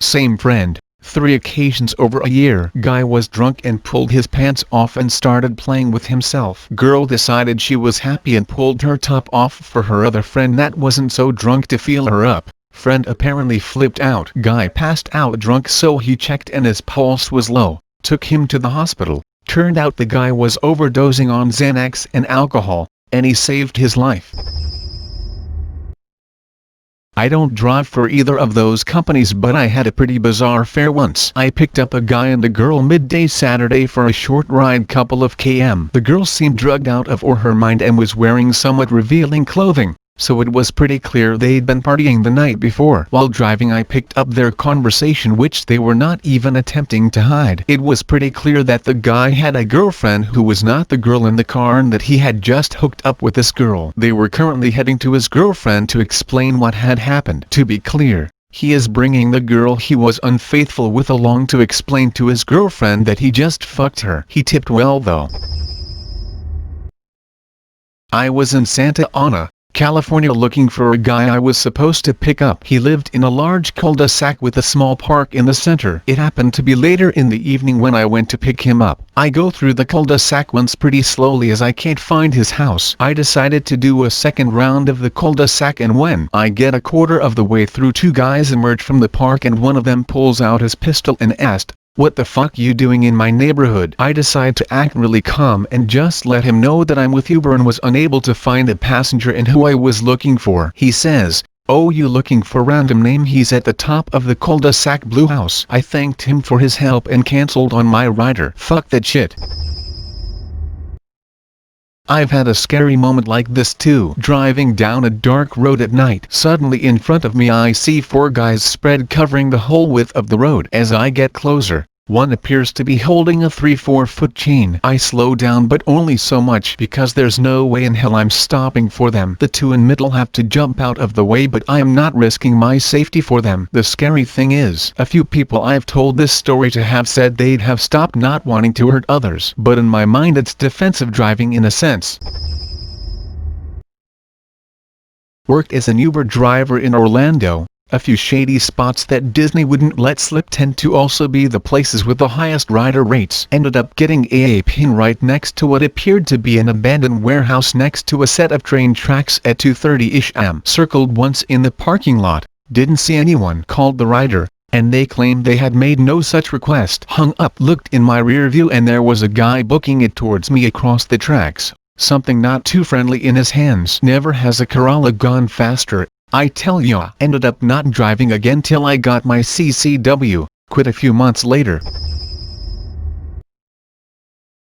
Same friend. 3 occasions over a year. Guy was drunk and pulled his pants off and started playing with himself. Girl decided she was happy and pulled her top off for her other friend that wasn't so drunk to feel her up. Friend apparently flipped out. Guy passed out drunk, so he checked and his pulse was low. Took him to the hospital. Turned out the guy was overdosing on Xanax and alcohol, and he saved his life. I don't drive for either of those companies, but I had a pretty bizarre fare once. I picked up a guy and a girl midday Saturday for a short ride, couple of km. The girl seemed drugged out of her mind and was wearing somewhat revealing clothing, so it was pretty clear they'd been partying the night before. While driving, I picked up their conversation, which they were not even attempting to hide. It was pretty clear that the guy had a girlfriend who was not the girl in the car, and that he had just hooked up with this girl. They were currently heading to his girlfriend to explain what had happened. To be clear, he is bringing the girl he was unfaithful with along to explain to his girlfriend that he just fucked her. He tipped well though. I was in Santa Ana, California, looking for a guy I was supposed to pick up. He lived in a large cul-de-sac with a small park in the center. It happened to be later in the evening when I went to pick him up. I go through the cul-de-sac once pretty slowly as I can't find his house. I decided to do a second round of the cul-de-sac, and when I get a quarter of the way through, 2 guys emerge from the park and one of them pulls out his pistol and asked, "What the fuck you doing in my neighborhood?" I decide to act really calm and just let him know that I'm with Uber and was unable to find a passenger and who I was looking for. He says, "Oh, you looking for random name? He's at the top of the cul-de-sac blue house." I thanked him for his help and cancelled on my rider. Fuck that shit. I've had a scary moment like this too. Driving down a dark road at night. Suddenly in front of me I see 4 guys spread covering the whole width of the road. As I get closer, one appears to be holding a 3-4 foot chain. I slow down, but only so much because there's no way in hell I'm stopping for them. The 2 in middle have to jump out of the way, but I am not risking my safety for them. The scary thing is, a few people I've told this story to have said they'd have stopped not wanting to hurt others. But in my mind it's defensive driving in a sense. Worked as an Uber driver in Orlando. A few shady spots that Disney wouldn't let slip tend to also be the places with the highest rider rates. Ended up getting a pin right next to what appeared to be an abandoned warehouse next to a set of train tracks at 2:30ish am. Circled once in the parking lot, didn't see anyone. Called the rider, and they claimed they had made no such request. Hung up, looked in my rear view, and there was a guy booking it towards me across the tracks. Something not too friendly in his hands. Never has a Corolla gone faster, I tell ya. Ended up not driving again till I got my CCW, quit a few months later.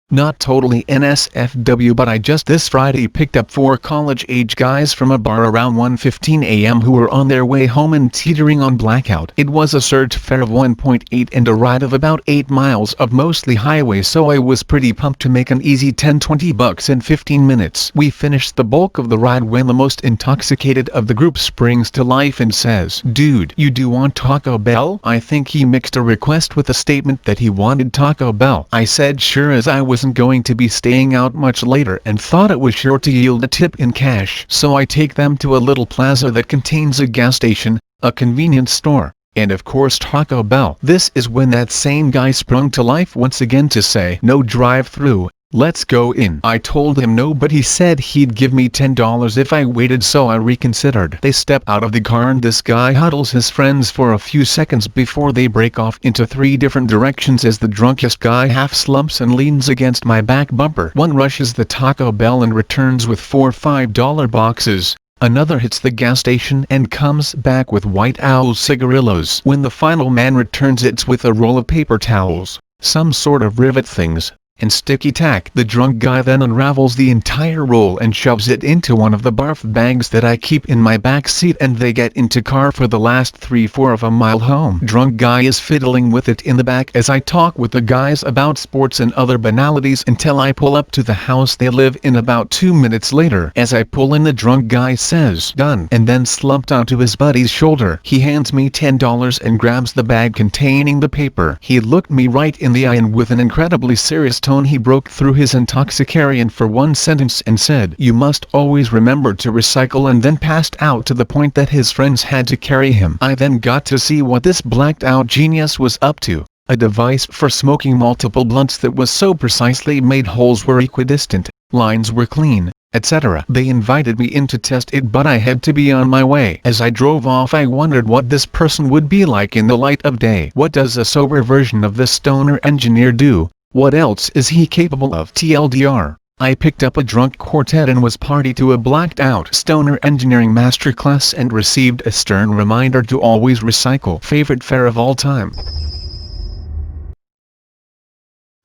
Not totally NSFW, but I just this Friday picked up 4 college-age guys from a bar around 1:15 a.m. who were on their way home and teetering on blackout. It was a surge fare of 1.8 and a ride of about 8 miles of mostly highway, so I was pretty pumped to make an easy $10-20 in 15 minutes. We finished the bulk of the ride when the most intoxicated of the group springs to life and says, "Dude, you do want Taco Bell?" I think he mixed a request with a statement that he wanted Taco Bell. I said sure, as I wasn't going to be staying out much later and thought it was sure to yield a tip in cash. So I take them to a little plaza that contains a gas station, a convenience store, and of course Taco Bell. This is when that same guy sprung to life once again to say, "No drive-through, let's go in." I told him no, but he said he'd give me $10 if I waited, so I reconsidered. They step out of the car and this guy huddles his friends for a few seconds before they break off into 3 different directions as the drunkest guy half slumps and leans against my back bumper. One rushes the Taco Bell and returns with 4 $5 boxes. Another hits the gas station and comes back with White Owl cigarillos. When the final man returns, it's with a roll of paper towels, some sort of rivet things, and sticky tack. The drunk guy then unravels the entire roll and shoves it into one of the barf bags that I keep in my back seat, and they get into car for the last 3/4 of a mile home. Drunk guy is fiddling with it in the back as I talk with the guys about sports and other banalities until I pull up to the house they live in about 2 minutes later. As I pull in, the drunk guy says "done" and then slumped onto his buddy's shoulder. He hands me $10 and grabs the bag containing the paper. He looked me right in the eye and with an incredibly serious tone he broke through his intoxicarian for one sentence and said, "You must always remember to recycle," and then passed out to the point that his friends had to carry him. I then got to see what this blacked out genius was up to. A device for smoking multiple blunts that was so precisely made holes were equidistant, lines were clean, etc. They invited me in to test it, but I had to be on my way. As I drove off, I wondered what this person would be like in the light of day. What does a sober version of this stoner engineer do? What else is he capable of? TLDR, I picked up a drunk quartet and was party to a blacked out stoner engineering masterclass and received a stern reminder to always recycle. Favorite fare of all time.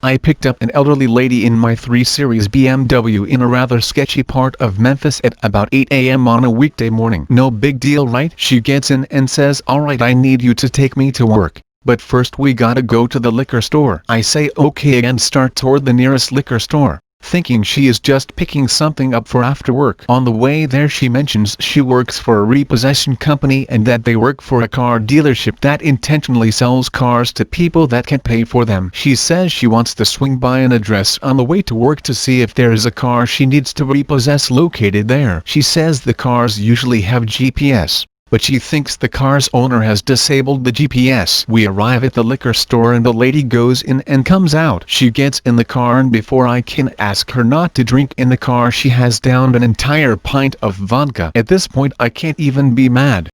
I picked up an elderly lady in my 3 Series BMW in a rather sketchy part of Memphis at about 8 a.m. on a weekday morning. No big deal, right? She gets in and says, "Alright, I need you to take me to work, but first we gotta go to the liquor store." I say okay and start toward the nearest liquor store, thinking she is just picking something up for after work. On the way there she mentions she works for a repossession company and that they work for a car dealership that intentionally sells cars to people that can't pay for them. She says she wants to swing by an address on the way to work to see if there is a car she needs to repossess located there. She says the cars usually have GPS, but she thinks the car's owner has disabled the GPS. We arrive at the liquor store and the lady goes in and comes out. She gets in the car and before I can ask her not to drink in the car, she has downed an entire pint of vodka. At this point I can't even be mad.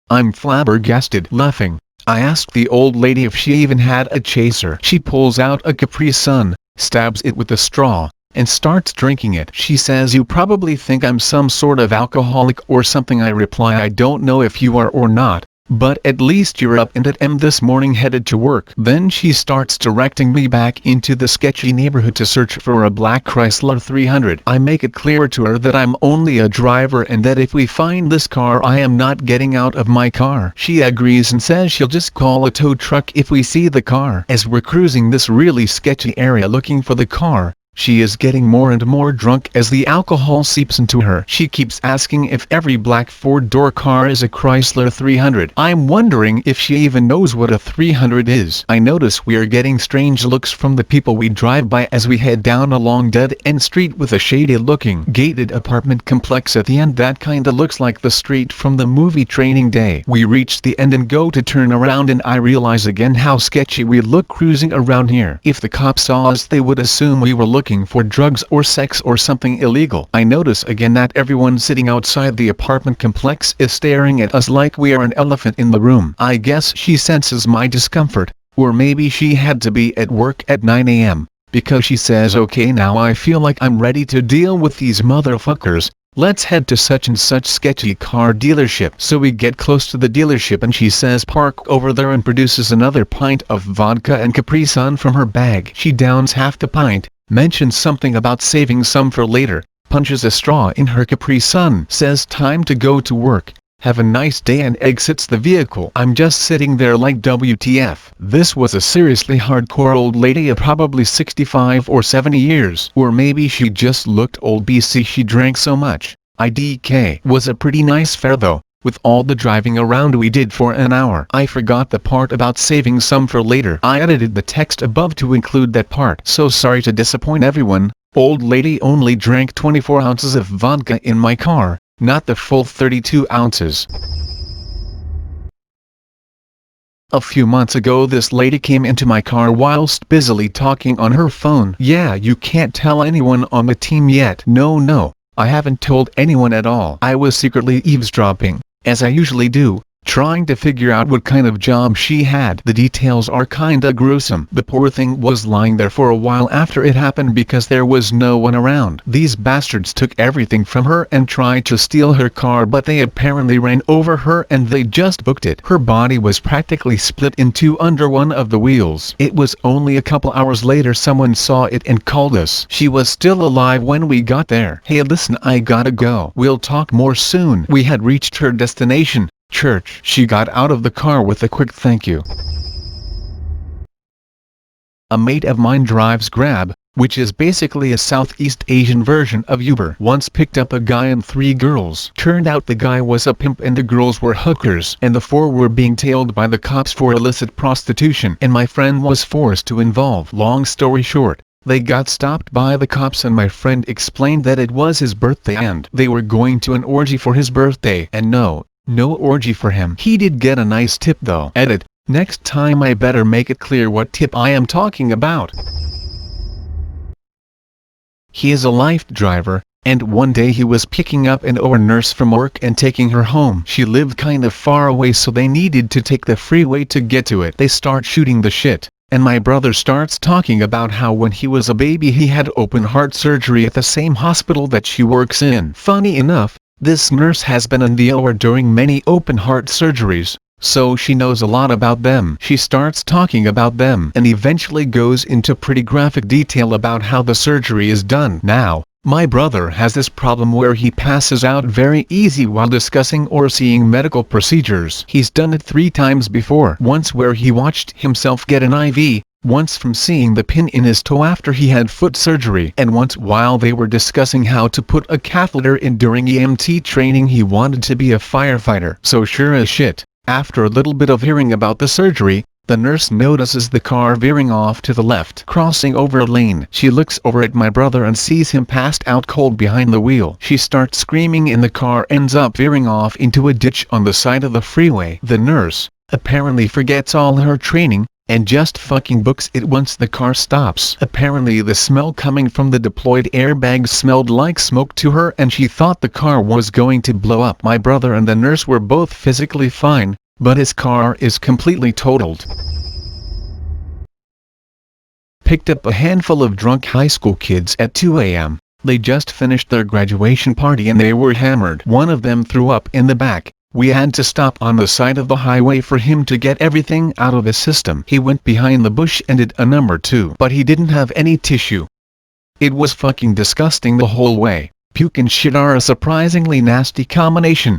I'm flabbergasted. Laughing, I ask the old lady if she even had a chaser. She pulls out a Capri Sun, stabs it with a straw, and starts drinking it. She says, "You probably think I'm some sort of alcoholic or something." I reply, "I don't know if you are or not, but at least you're up and at M this morning headed to work." Then she starts directing me back into the sketchy neighborhood to search for a black Chrysler 300. I make it clear to her that I'm only a driver and that if we find this car I am not getting out of my car. She agrees and says she'll just call a tow truck if we see the car. As we're cruising this really sketchy area looking for the car, she is getting more and more drunk as the alcohol seeps into her. She keeps asking if every black four-door car is a Chrysler 300. I'm wondering if she even knows what a 300 is. I notice we are getting strange looks from the people we drive by as we head down a long dead-end street with a shady-looking gated apartment complex at the end that kinda looks like the street from the movie Training Day. We reach the end and go to turn around and I realize again how sketchy we look cruising around here. If the cops saw us they would assume we were looking for drugs or sex or something illegal. I notice again that everyone sitting outside the apartment complex is staring at us like we are an elephant in the room. I guess she senses my discomfort, or maybe she had to be at work at 9 a.m., because she says, "Okay, now I feel like I'm ready to deal with these motherfuckers. Let's head to such and such sketchy car dealership." So we get close to the dealership and she says park over there and produces another pint of vodka and Capri Sun from her bag. She downs half the pint, mentions something about saving some for later, punches a straw in her Capri Sun, says time to go to work, have a nice day and exits the vehicle. I'm just sitting there like WTF. This was a seriously hardcore old lady of probably 65 or 70 years. Or maybe she just looked old BC she drank so much. IDK. Was a pretty nice fare though, with all the driving around we did for an hour. I forgot the part about saving some for later. I edited the text above to include that part. So sorry to disappoint everyone. Old lady only drank 24 ounces of vodka in my car, not the full 32 ounces. A few months ago this lady came into my car whilst busily talking on her phone. Yeah, you can't tell anyone on the team yet. No, I haven't told anyone at all. I was secretly eavesdropping, as I usually do, trying to figure out what kind of job she had. The details are kinda gruesome. The poor thing was lying there for a while after it happened because there was no one around. These bastards took everything from her and tried to steal her car, but they apparently ran over her and they just booked it. Her body was practically split in two under one of the wheels. It was only a couple hours later someone saw it and called us. She was still alive when we got there. Hey listen, I gotta go. We'll talk more soon. We had reached her destination, church. She got out of the car with a quick thank you. A mate of mine drives Grab, which is basically a Southeast Asian version of Uber. Once picked up a guy and 3 girls. Turned out the guy was a pimp and the girls were hookers, and the 4 were being tailed by the cops for illicit prostitution, and my friend was forced to involve. Long story short, They got stopped by the cops and my friend explained that it was his birthday and they were going to an orgy for his birthday. And no orgy for him. He did get a nice tip though. Edit. Next time I better make it clear what tip I am talking about. He is a Lyft driver, and one day he was picking up an OR nurse from work and taking her home. She lived kind of far away, so they needed to take the freeway to get to it. They start shooting the shit, and my brother starts talking about how when he was a baby he had open heart surgery at the same hospital that she works in. Funny enough, this nurse has been in the OR during many open heart surgeries, so she knows a lot about them. She starts talking about them and eventually goes into pretty graphic detail about how the surgery is done. Now, my brother has this problem where he passes out very easy while discussing or seeing medical procedures. He's done it 3 times before. Once where he watched himself get an IV, once from seeing the pin in his toe after he had foot surgery, and once while they were discussing how to put a catheter in during EMT training. He wanted to be a firefighter. So sure as shit, after a little bit of hearing about the surgery, the nurse notices the car veering off to the left, crossing over a lane. She looks over at my brother and sees him passed out cold behind the wheel. She starts screaming and the car ends up veering off into a ditch on the side of the freeway. The nurse apparently forgets all her training and just fucking books it once the car stops. Apparently the smell coming from the deployed airbags smelled like smoke to her and she thought the car was going to blow up. My brother and the nurse were both physically fine, but his car is completely totaled. Picked up a handful of drunk high school kids at 2 a.m. They just finished their graduation party and they were hammered. One of them threw up in the back. We had to stop on the side of the highway for him to get everything out of his system. He went behind the bush and did a number 2, but he didn't have any tissue. It was fucking disgusting the whole way. Puke and shit are a surprisingly nasty combination.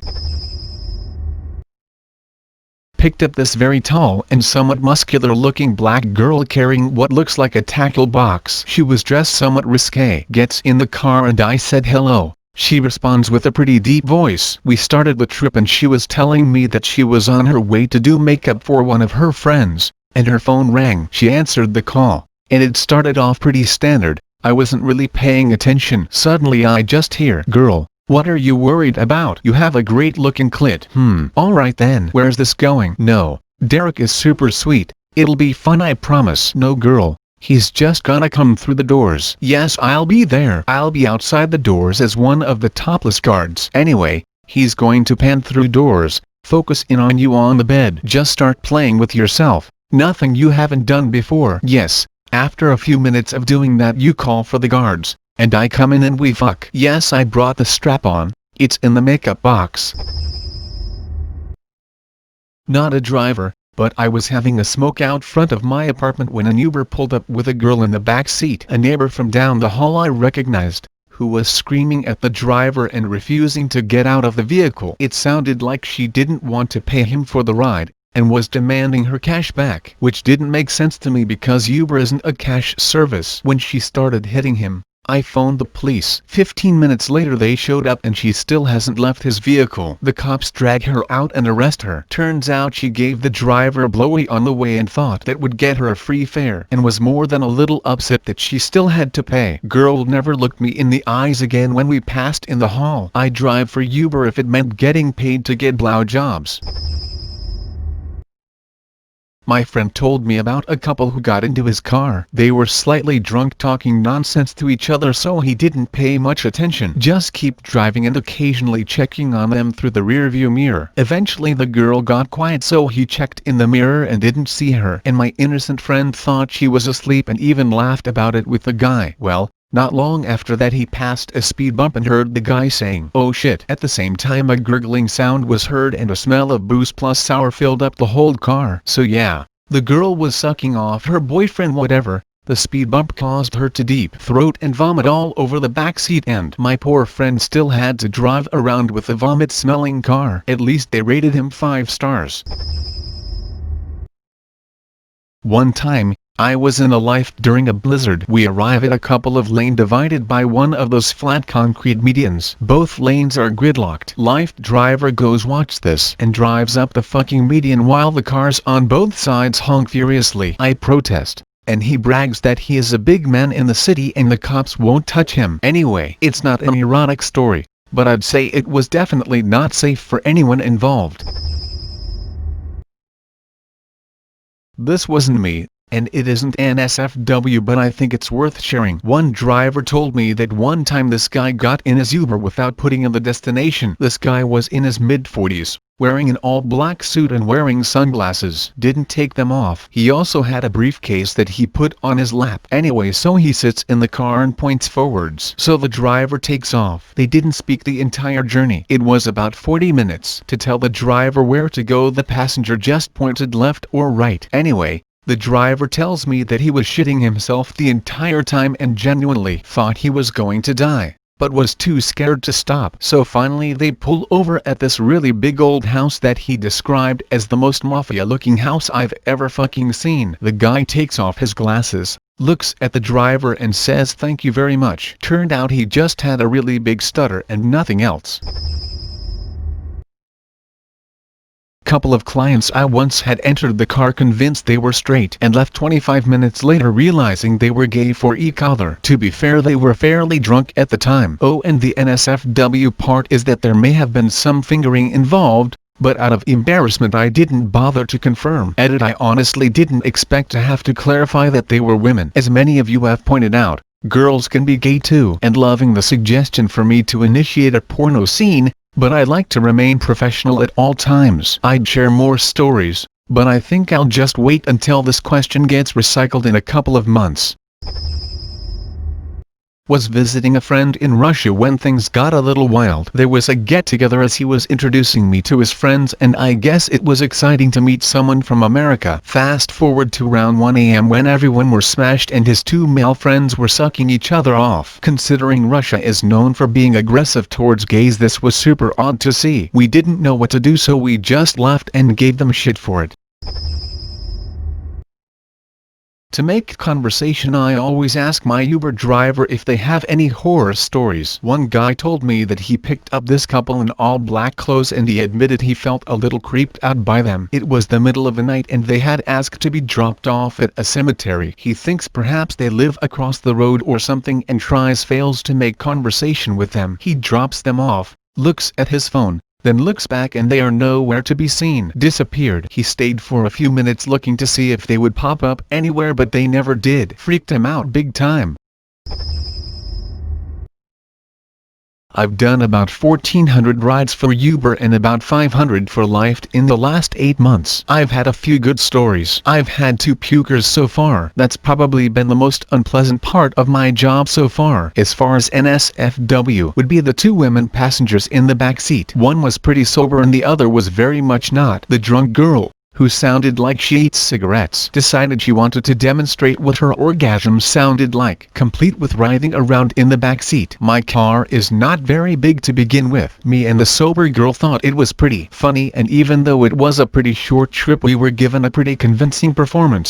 Picked up this very tall and somewhat muscular looking black girl carrying what looks like a tackle box. She was dressed somewhat risque. Gets in the car and I said hello. She responds with a pretty deep voice. We started the trip and she was telling me that she was on her way to do makeup for one of her friends, and her phone rang. She answered the call, and it started off pretty standard. I wasn't really paying attention. Suddenly I just hear, "Girl, what are you worried about? You have a great looking clit." Alright then. Where's this going? No, Derek is super sweet. It'll be fun, I promise. No girl, he's just gonna come through the doors. Yes, I'll be there. I'll be outside the doors as one of the topless guards. Anyway, he's going to pan through doors, focus in on you on the bed. Just start playing with yourself. Nothing you haven't done before. Yes, after a few minutes of doing that you call for the guards, and I come in and we fuck. Yes, I brought the strap on. It's in the makeup box. Not a driver, but I was having a smoke out front of my apartment when an Uber pulled up with a girl in the back seat. A neighbor from down the hall I recognized, who was screaming at the driver and refusing to get out of the vehicle. It sounded like she didn't want to pay him for the ride, and was demanding her cash back. Which didn't make sense to me because Uber isn't a cash service. When she started hitting him, I phoned the police. 15 minutes later they showed up and she still hasn't left his vehicle. The cops drag her out and arrest her. Turns out she gave the driver a blowy on the way and thought that would get her a free fare, and was more than a little upset that she still had to pay. Girl never looked me in the eyes again when we passed in the hall. I'd drive for Uber if it meant getting paid to get blowjobs. My friend told me about a couple who got into his car. They were slightly drunk talking nonsense to each other, so he didn't pay much attention. Just keep driving and occasionally checking on them through the rearview mirror. Eventually the girl got quiet, so he checked in the mirror and didn't see her. And my innocent friend thought she was asleep and even laughed about it with the guy. Well, not long after that he passed a speed bump and heard the guy saying, "Oh shit." At the same time a gurgling sound was heard and a smell of booze plus sour filled up the whole car. So yeah, the girl was sucking off her boyfriend whatever. The speed bump caused her to deep throat and vomit all over the backseat, and my poor friend still had to drive around with a vomit-smelling car. At least they rated him 5 stars. One time, I was in a Lyft during a blizzard. We arrive at a couple of lanes divided by one of those flat concrete medians. Both lanes are gridlocked. Lyft driver goes "Watch this" and drives up the fucking median while the cars on both sides honk furiously. I protest. and he brags that he is a big man in the city and the cops won't touch him. Anyway, it's not an erotic story, but I'd say it was definitely not safe for anyone involved. This wasn't me, and it isn't NSFW, but I think it's worth sharing. One driver told me that one time this guy got in his Uber without putting in the destination. This guy was in his mid-40s, wearing an all-black suit and wearing sunglasses. Didn't take them off. He also had a briefcase that he put on his lap. Anyway, so he sits in the car and points forwards. So the driver takes off. They didn't speak the entire journey. It was about 40 minutes. To tell the driver where to go, the passenger just pointed left or right. Anyway, the driver tells me that he was shitting himself the entire time and genuinely thought he was going to die, but was too scared to stop. So finally they pull over at this really big old house that he described as the most mafia-looking house I've ever fucking seen. The guy takes off his glasses, looks at the driver and says thank you very much. Turned out he just had a really big stutter and nothing else. Couple of clients I once had entered the car convinced they were straight and left 25 minutes later realizing they were gay for each other. To be fair, they were fairly drunk at the time. Oh, and the NSFW part is that there may have been some fingering involved, but out of embarrassment I didn't bother to confirm. Edit: I honestly didn't expect to have to clarify that they were women. As many of you have pointed out, girls can be gay too, and loving the suggestion for me to initiate a porno scene, but I like to remain professional at all times. I'd share more stories, but I think I'll just wait until this question gets recycled in a couple of months. Was visiting a friend in Russia when things got a little wild. There was a get-together as he was introducing me to his friends, and I guess it was exciting to meet someone from America. Fast forward to around 1 a.m. when everyone were smashed and his two male friends were sucking each other off. Considering Russia is known for being aggressive towards gays, this was super odd to see. We didn't know what to do, so we just left and gave them shit for it. To make conversation, I always ask my Uber driver if they have any horror stories. One guy told me that he picked up this couple in all black clothes and he admitted he felt a little creeped out by them. It was the middle of the night and they had asked to be dropped off at a cemetery. He thinks perhaps they live across the road or something and fails to make conversation with them. He drops them off, looks at his phone, then looks back and they are nowhere to be seen. Disappeared. He stayed for a few minutes looking to see if they would pop up anywhere, but they never did. Freaked him out big time. I've done about 1,400 rides for Uber and about 500 for Lyft in the last 8 months. I've had a few good stories. I've had 2 pukers so far. That's probably been the most unpleasant part of my job so far. As far as NSFW would be the 2 women passengers in the back seat. One was pretty sober and the other was very much not. The drunk girl, who sounded like she eats cigarettes, decided she wanted to demonstrate what her orgasm sounded like, complete with writhing around in the back seat. My car is not very big to begin with. Me and the sober girl thought it was pretty funny, and even though it was a pretty short trip, we were given a pretty convincing performance.